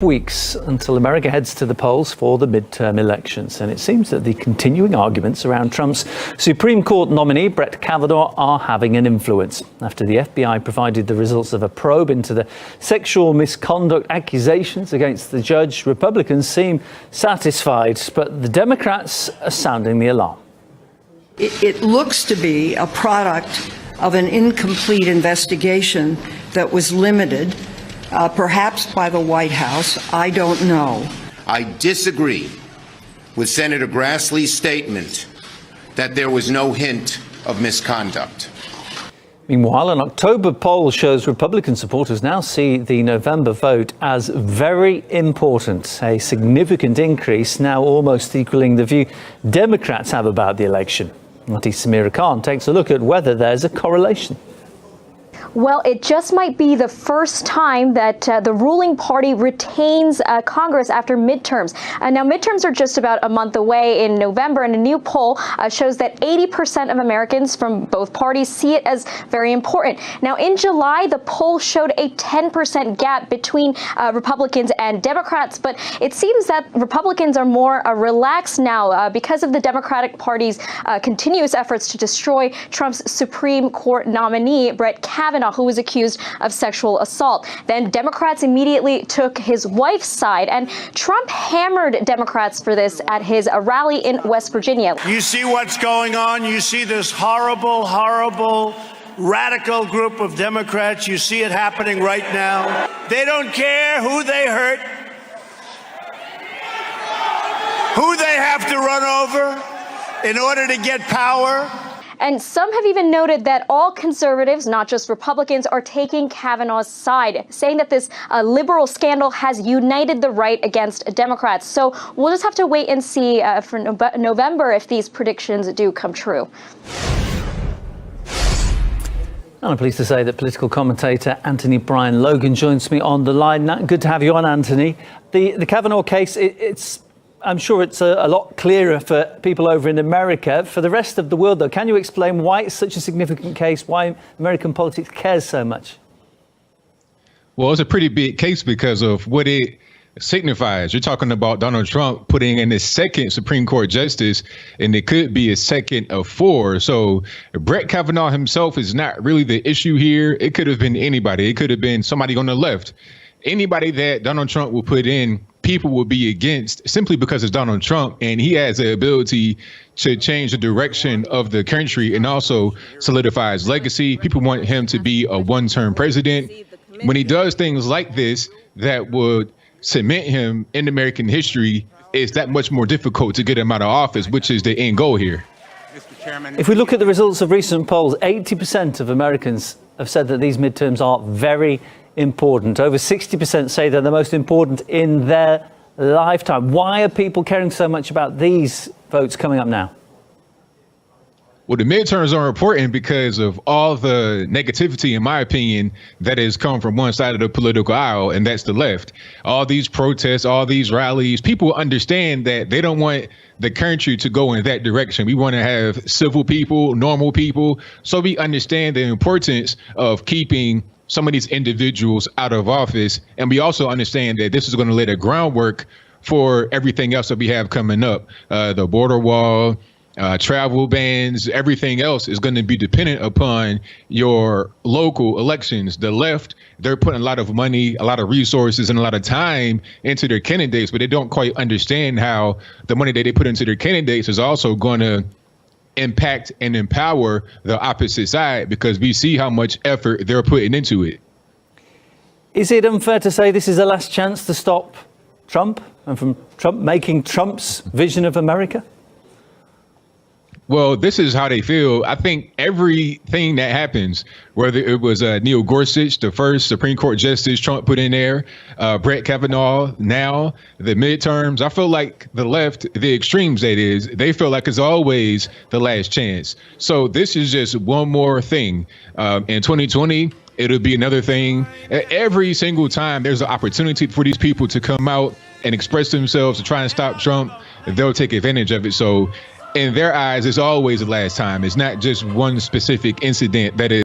Weeks until America heads to the polls for the midterm elections, and it seems that the continuing arguments around Trump's Supreme Court nominee Brett Kavanaugh are having an influence after the FBI provided the results of a probe into the sexual misconduct accusations against the judge. Republicans seem satisfied, but the Democrats are sounding the alarm. It looks to be a product of an incomplete investigation that was limited perhaps by the White House. I don't know. I disagree with Senator Grassley's statement that there was no hint of misconduct. Meanwhile, an October poll shows Republican supporters now see the November vote as very important, a significant increase, now almost equaling the view Democrats have about the election. Nati Samira Khan takes a look at whether there's a correlation. Well, it just might be the first time that the ruling party retains Congress after midterms. Now, midterms are just about a month away in November, and a new poll shows that 80% of Americans from both parties see it as very important. Now, in July, the poll showed a 10% gap between Republicans and Democrats, but it seems that Republicans are more relaxed now because of the Democratic Party's continuous efforts to destroy Trump's Supreme Court nominee, Brett Kavanaugh, who was accused of sexual assault. Then Democrats immediately took his wife's side, and Trump hammered Democrats for this at his rally in West Virginia. You see what's going on? You see this horrible, horrible, radical group of Democrats. You see it happening right now. They don't care who they hurt, who they have to run over in order to get power. And some have even noted that all conservatives, not just Republicans, are taking Kavanaugh's side, saying that this liberal scandal has united the right against Democrats. So we'll just have to wait and see for November if these predictions do come true. And I'm pleased to say that political commentator Anthony Brian Logan joins me on the line. Good to have you on, Anthony. The Kavanaugh case, I'm sure it's a lot clearer for people over in America. For the rest of the world, though, can you explain why it's such a significant case, why American politics cares so much? Well, it's a pretty big case because of what it signifies. You're talking about Donald Trump putting in his second Supreme Court justice, and it could be a second of four. So Brett Kavanaugh himself is not really the issue here. It could have been anybody. It could have been somebody on the left. Anybody that Donald Trump will put in, people will be against simply because it's Donald Trump, and he has the ability to change the direction of the country and also solidify his legacy. People want him to be a one-term president. When he does things like this that would cement him in American history, it's that much more difficult to get him out of office, which is the end goal here. If we look at the results of recent polls, 80% of Americans have said that these midterms are very important. Over 60% say they're the most important in their lifetime. Why are people caring so much about these votes coming up now? Well, the midterms are important because of all the negativity, in my opinion, that has come from one side of the political aisle, and that's the left. All these protests, all these rallies, people understand that they don't want the country to go in that direction. We want to have civil people, normal people. So we understand the importance of keeping some of these individuals out of office. And we also understand that this is going to lay the groundwork for everything else that we have coming up. The border wall, travel bans, everything else is going to be dependent upon your local elections. The left, they're putting a lot of money, a lot of resources, and a lot of time into their candidates, but they don't quite understand how the money that they put into their candidates is also going to impact and empower the opposite side, because we see how much effort they're putting into it. Is it unfair to say this is the last chance to stop Trump and from Trump making Trump's vision of America? Well, this is how they feel. I think everything that happens, whether it was Neil Gorsuch, the first Supreme Court justice Trump put in there, Brett Kavanaugh, now the midterms, I feel like the left, the extremes that is, they feel like it's always the last chance. So this is just one more thing. In 2020, it'll be another thing. Every single time there's an opportunity for these people to come out and express themselves to try and stop Trump, they'll take advantage of it. So in their eyes, it's always the last time. It's not just one specific incident that is